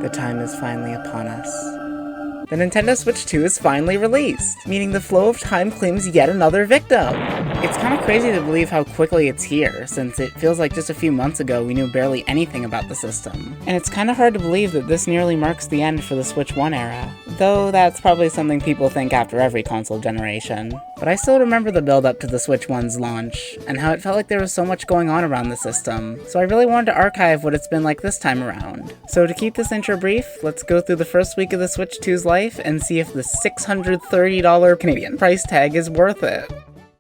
The time is finally upon us. The Nintendo Switch 2 is finally released, meaning the flow of time claims yet another victim. It's kind of crazy to believe how quickly it's here, since it feels like just a few months ago we knew barely anything about the system. And it's kind of hard to believe that this nearly marks the end for the Switch 1 era, though that's probably something people think after every console generation. But I still remember the build-up to the Switch 1's launch, and how it felt like there was so much going on around the system, so I really wanted to archive what it's been like this time around. So to keep this intro brief, let's go through the first week of the Switch 2's life and see if the $630 Canadian price tag is worth it.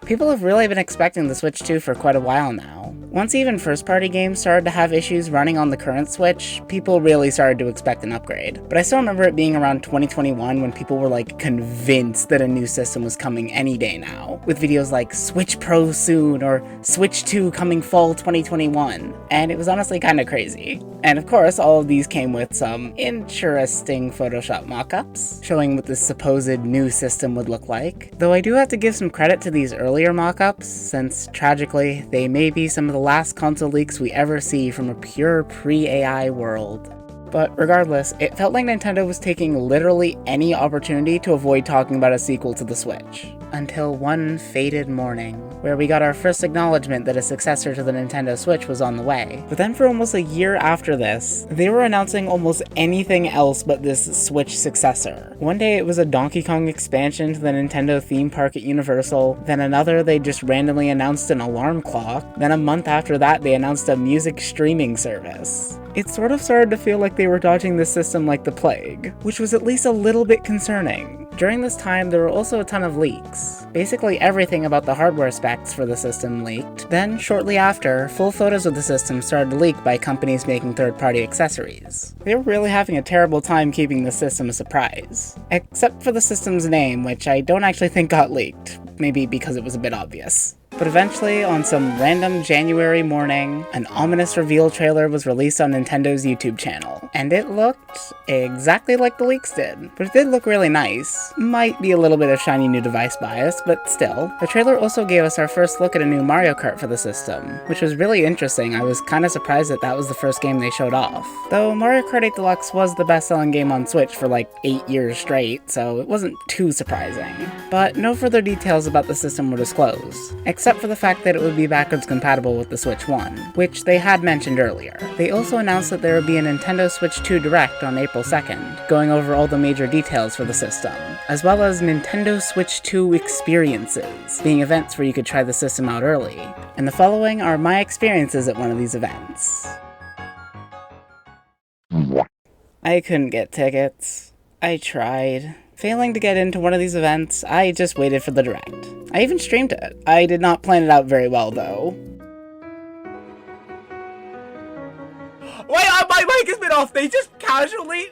People have really been expecting the Switch 2 for quite a while now. Once even first-party games started to have issues running on the current Switch, people really started to expect an upgrade. But I still remember it being around 2021 when people were like convinced that a new system was coming any day now, with videos like Switch Pro soon or Switch 2 coming fall 2021, and it was honestly kinda crazy. And of course, all of these came with some interesting Photoshop mock-ups, showing what this supposed new system would look like. Though I do have to give some credit to these earlier mock-ups, since tragically, they may be some of the last console leaks we ever see from a pure pre-AI world. But regardless, it felt like Nintendo was taking literally any opportunity to avoid talking about a sequel to the Switch. Until one fated morning, where we got our first acknowledgement that a successor to the Nintendo Switch was on the way. But then for almost a year after this, they were announcing almost anything else but this Switch successor. One day it was a Donkey Kong expansion to the Nintendo theme park at Universal, then another they just randomly announced an alarm clock, then a month after that they announced a music streaming service. It sort of started to feel like they were dodging the system like the plague, which was at least a little bit concerning. During this time, there were also a ton of leaks. Basically everything about the hardware specs for the system leaked. Then, shortly after, full photos of the system started to leak by companies making third-party accessories. They were really having a terrible time keeping the system a surprise. Except for the system's name, which I don't actually think got leaked. Maybe because it was a bit obvious. But eventually, on some random January morning, an ominous reveal trailer was released on Nintendo's YouTube channel, and it looked exactly like the leaks did. But it did look really nice. Might be a little bit of shiny new device bias, but still. The trailer also gave us our first look at a new Mario Kart for the system, which was really interesting. I was kinda surprised that that was the first game they showed off. Though Mario Kart 8 Deluxe was the best-selling game on Switch for like 8 years straight, so it wasn't too surprising. But no further details about the system were disclosed, except for the fact that it would be backwards compatible with the Switch 1, which they had mentioned earlier. They also announced that there would be a Nintendo Switch 2 Direct on April 2nd, going over all the major details for the system, as well as Nintendo Switch 2 experiences, being events where you could try the system out early. And the following are my experiences at one of these events. I couldn't get tickets. I tried. Failing to get into one of these events, I just waited for the Direct. I even streamed it. I did not plan it out very well, though. Wait, my mic has been off! They just casually...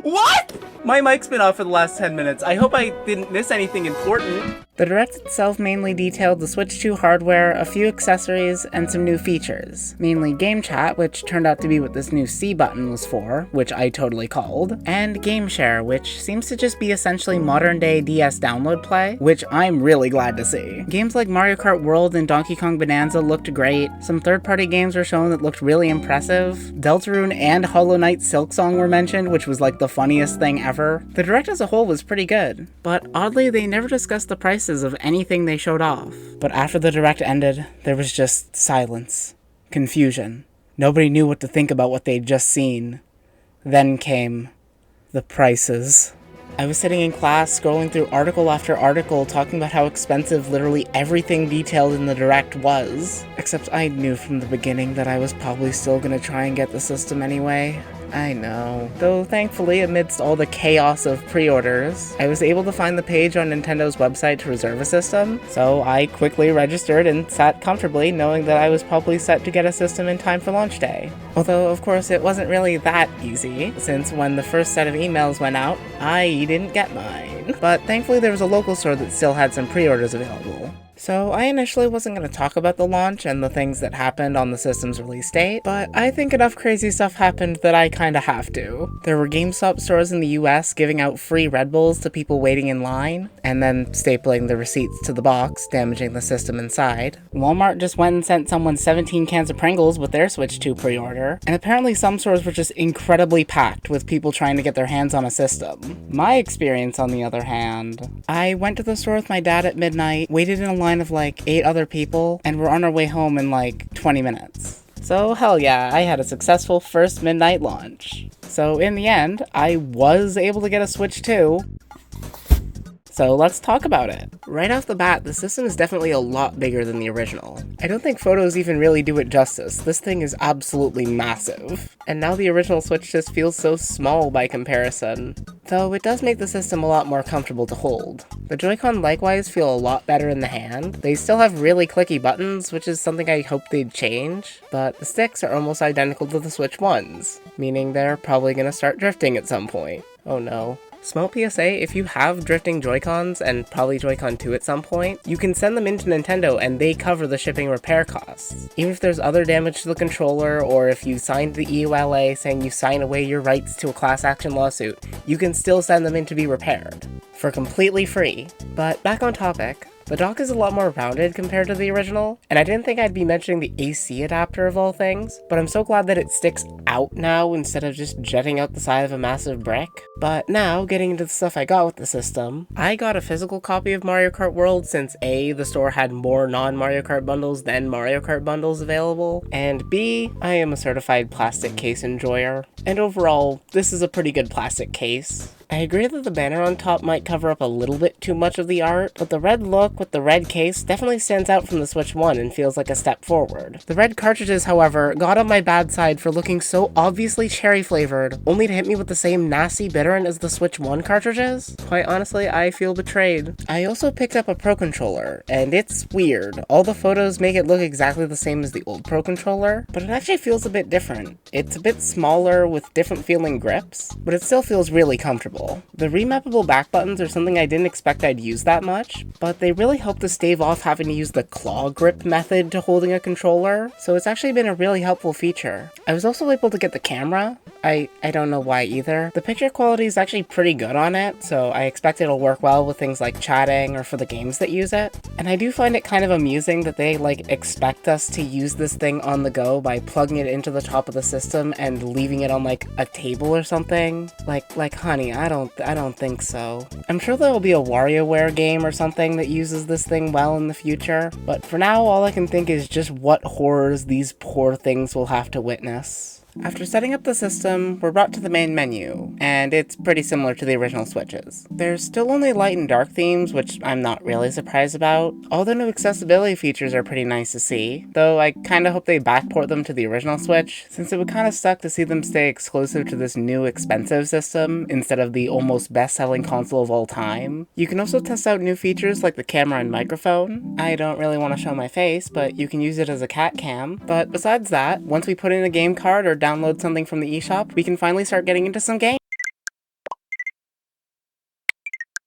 What?! My mic's been off for the last 10 minutes. I hope I didn't miss anything important. The Direct itself mainly detailed the Switch 2 hardware, a few accessories, and some new features. Mainly Game Chat, which turned out to be what this new C button was for, which I totally called, and Game Share, which seems to just be essentially modern-day DS download play, which I'm really glad to see. Games like Mario Kart World and Donkey Kong Bonanza looked great, some third-party games were shown that looked really impressive, Deltarune and Hollow Knight Silksong were mentioned, which was like the funniest thing ever. The Direct as a whole was pretty good, but oddly they never discussed the prices of anything they showed off. But after the Direct ended, there was just silence. Confusion. Nobody knew what to think about what they'd just seen. Then came the prices. I was sitting in class scrolling through article after article talking about how expensive literally everything detailed in the Direct was. Except I knew from the beginning that I was probably still gonna try and get the system anyway. I know. Though thankfully, amidst all the chaos of pre-orders, I was able to find the page on Nintendo's website to reserve a system, so I quickly registered and sat comfortably knowing that I was probably set to get a system in time for launch day. Although, of course, it wasn't really that easy, since when the first set of emails went out, I didn't get mine. But thankfully there was a local store that still had some pre-orders available. So I initially wasn't going to talk about the launch and the things that happened on the system's release date, but I think enough crazy stuff happened that I kinda have to. There were GameStop stores in the US giving out free Red Bulls to people waiting in line, and then stapling the receipts to the box, damaging the system inside. Walmart just went and sent someone 17 cans of Pringles with their Switch 2 pre-order, and apparently some stores were just incredibly packed with people trying to get their hands on a system. My experience, on the other hand, I went to the store with my dad at midnight, waited in a line of like 8 other people, and we're on our way home in like 20 minutes. So hell yeah, I had a successful first midnight launch. So in the end, I was able to get a Switch 2. So let's talk about it. Right off the bat, the system is definitely a lot bigger than the original. I don't think photos even really do it justice. This thing is absolutely massive. And now the original Switch just feels so small by comparison. Though it does make the system a lot more comfortable to hold. The Joy-Con likewise feel a lot better in the hand. They still have really clicky buttons, which is something I hope they'd change, but the sticks are almost identical to the Switch 1s, meaning they're probably gonna start drifting at some point. Oh no. Small PSA, if you have drifting Joy-Cons, and probably Joy-Con 2 at some point, you can send them into Nintendo and they cover the shipping repair costs. Even if there's other damage to the controller, or if you signed the EULA saying you sign away your rights to a class action lawsuit, you can still send them in to be repaired. For completely free. But back on topic. The dock is a lot more rounded compared to the original, and I didn't think I'd be mentioning the AC adapter of all things, but I'm so glad that it sticks out now instead of just jutting out the side of a massive brick. But now, getting into the stuff I got with the system, I got a physical copy of Mario Kart World since A, the store had more non-Mario Kart bundles than Mario Kart bundles available, and B, I am a certified plastic case enjoyer, and overall, this is a pretty good plastic case. I agree that the banner on top might cover up a little bit too much of the art, but the red look with the red case definitely stands out from the Switch 1 and feels like a step forward. The red cartridges, however, got on my bad side for looking so obviously cherry flavored, only to hit me with the same nasty bitterant as the Switch 1 cartridges. Quite honestly, I feel betrayed. I also picked up a Pro Controller, and it's weird. All the photos make it look exactly the same as the old Pro Controller, but it actually feels a bit different. It's a bit smaller with different feeling grips, but it still feels really comfortable. The remappable back buttons are something I didn't expect I'd use that much, but they really help to stave off having to use the claw grip method to holding a controller, so it's actually been a really helpful feature. I was also able to get the camera. I don't know why either. The picture quality is actually pretty good on it, so I expect it'll work well with things like chatting or for the games that use it. And I do find it kind of amusing that they expect us to use this thing on the go by plugging it into the top of the system and leaving it on a table or something. Like honey, I don't think so. I'm sure there'll be a WarioWare game or something that uses this thing well in the future, but for now all I can think is just what horrors these poor things will have to witness. After setting up the system, we're brought to the main menu, and it's pretty similar to the original Switches. There's still only light and dark themes, which I'm not really surprised about. All the new accessibility features are pretty nice to see, though I kinda hope they backport them to the original Switch, since it would kinda suck to see them stay exclusive to this new expensive system, instead of the almost best-selling console of all time. You can also test out new features like the camera and microphone. I don't really want to show my face, but you can use it as a cat cam. But besides that, once we put in a game card or download something from the eShop, we can finally start getting into some games.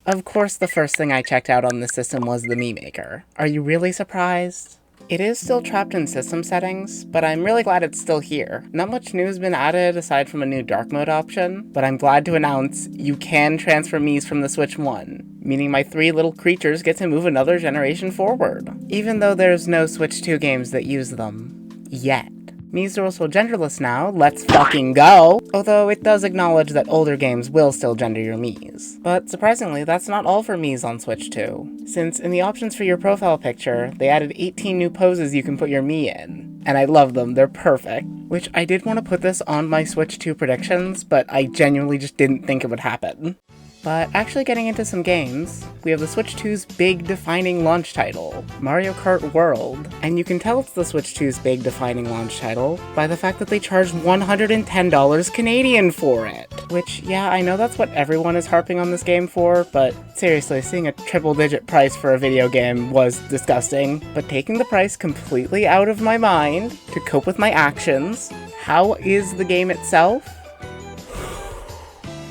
Of course, the first thing I checked out on the system was the Mii Maker. Are you really surprised? It is still trapped in system settings, but I'm really glad it's still here. Not much new has been added aside from a new dark mode option, but I'm glad to announce you can transfer Miis from the Switch 1, meaning my 3 little creatures get to move another generation forward, even though there's no Switch 2 games that use them. Yet. Miis are also genderless now, let's fucking go! Although it does acknowledge that older games will still gender your Miis. But surprisingly, that's not all for Miis on Switch 2, since in the options for your profile picture, they added 18 new poses you can put your Mii in. And I love them, they're perfect. Which I did want to put this on my Switch 2 predictions, but I genuinely just didn't think it would happen. But actually getting into some games, we have the Switch 2's big defining launch title, Mario Kart World. And you can tell it's the Switch 2's big defining launch title by the fact that they charged $110 Canadian for it. Which, yeah, I know that's what everyone is harping on this game for, but seriously, seeing a triple-digit price for a video game was disgusting. But taking the price completely out of my mind to cope with my actions, how is the game itself?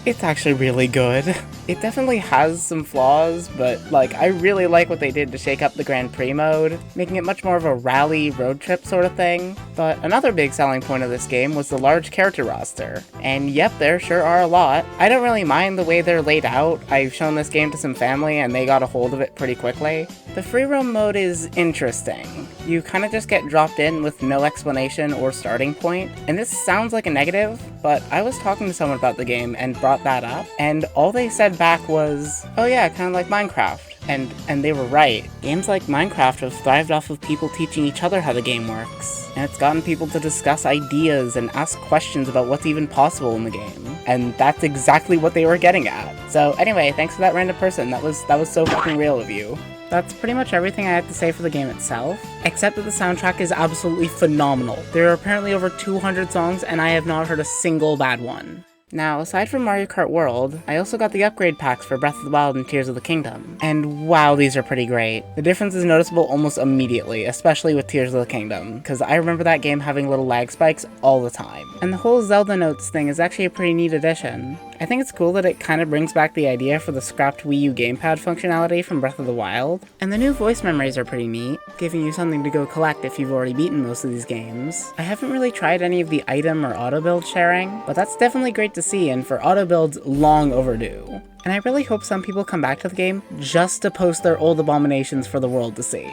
It's actually really good. It definitely has some flaws, but like I really like what they did to shake up the Grand Prix mode, making it much more of a rally road trip sort of thing. But another big selling point of this game was the large character roster. And yep, there sure are a lot. I don't really mind the way they're laid out. I've shown this game to some family and they got a hold of it pretty quickly. The free roam mode is interesting. You kind of just get dropped in with no explanation or starting point. And this sounds like a negative, but I was talking to someone about the game and brought that up, and all they said back was, oh yeah, kind of like Minecraft. And they were right. Games like Minecraft have thrived off of people teaching each other how the game works. And it's gotten people to discuss ideas and ask questions about what's even possible in the game. And that's exactly what they were getting at. So anyway, thanks for that random person. That was so fucking real of you. That's pretty much everything I have to say for the game itself, except that the soundtrack is absolutely phenomenal. There are apparently over 200 songs, and I have not heard a single bad one. Now, aside from Mario Kart World, I also got the upgrade packs for Breath of the Wild and Tears of the Kingdom. And wow, these are pretty great. The difference is noticeable almost immediately, especially with Tears of the Kingdom, because I remember that game having little lag spikes all the time. And the whole Zelda notes thing is actually a pretty neat addition. I think it's cool that it kind of brings back the idea for the scrapped Wii U gamepad functionality from Breath of the Wild. And the new voice memories are pretty neat, giving you something to go collect if you've already beaten most of these games. I haven't really tried any of the item or auto build sharing, but that's definitely great to see, and for auto builds, long overdue. And I really hope some people come back to the game just to post their old abominations for the world to see.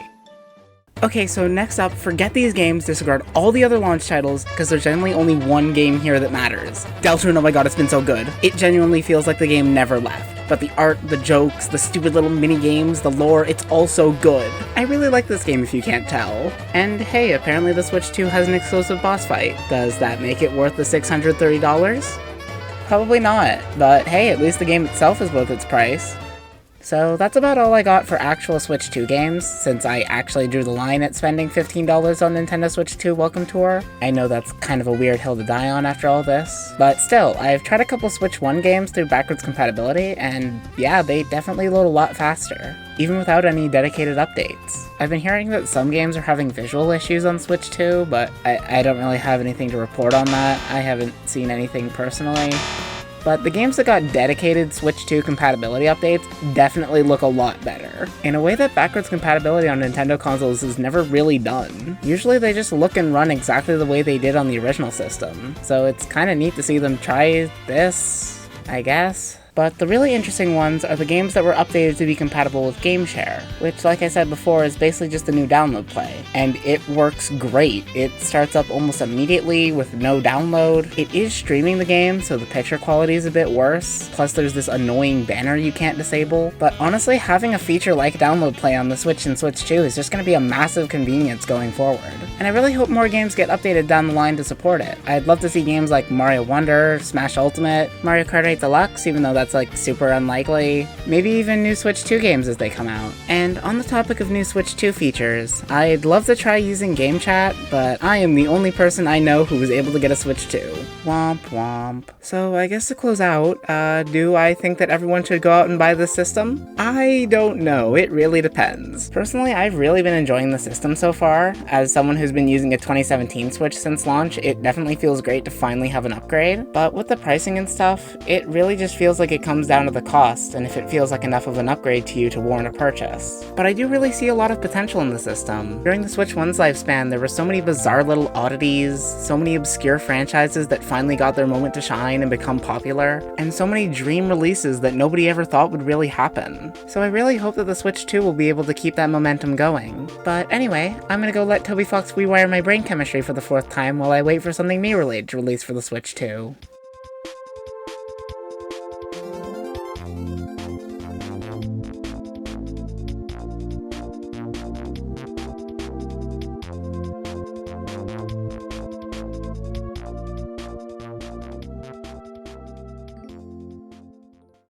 Okay, so next up, forget these games, disregard all the other launch titles, because there's generally only one game here that matters. Deltarune, oh my god, it's been so good. It genuinely feels like the game never left. But the art, the jokes, the stupid little mini-games, the lore, it's all so good. I really like this game if you can't tell. And hey, apparently the Switch 2 has an exclusive boss fight. Does that make it worth the $630? Probably not, but hey, at least the game itself is worth its price. So that's about all I got for actual Switch 2 games, since I actually drew the line at spending $15 on Nintendo Switch 2 Welcome Tour. I know that's kind of a weird hill to die on after all this, but still, I've tried a couple Switch 1 games through backwards compatibility, and yeah, they definitely load a lot faster, even without any dedicated updates. I've been hearing that some games are having visual issues on Switch 2, but I don't really have anything to report on that. I haven't seen anything personally. But the games that got dedicated Switch 2 compatibility updates definitely look a lot better, in a way that backwards compatibility on Nintendo consoles is never really done. Usually they just look and run exactly the way they did on the original system, so it's kinda neat to see them try this, I guess. But the really interesting ones are the games that were updated to be compatible with GameShare, which, like I said before, is basically just a new download play. And it works great. It starts up almost immediately with no download. It is streaming the game, so the picture quality is a bit worse. Plus there's this annoying banner you can't disable. But honestly, having a feature like download play on the Switch and Switch 2 is just going to be a massive convenience going forward. And I really hope more games get updated down the line to support it. I'd love to see games like Mario Wonder, Smash Ultimate, Mario Kart 8 Deluxe, even though that's like super unlikely, maybe even new Switch 2 games as they come out. And on the topic of new Switch 2 features, I'd love to try using game chat, but I am the only person I know who was able to get a Switch 2. Womp womp. So I guess to close out, do I think that everyone should go out and buy this system? I don't know, it really depends. Personally, I've really been enjoying the system so far. As someone who's been using a 2017 Switch since launch, it definitely feels great to finally have an upgrade, but with the pricing and stuff, it really just feels like it comes down to the cost and if it feels like enough of an upgrade to you to warrant a purchase. But I do really see a lot of potential in the system. During the Switch 1's lifespan, there were so many bizarre little oddities, so many obscure franchises that finally got their moment to shine and become popular, and so many dream releases that nobody ever thought would really happen. So I really hope that the Switch 2 will be able to keep that momentum going. But anyway, I'm gonna go let Toby Fox rewire my brain chemistry for the 4th time while I wait for something me related to release for the Switch 2.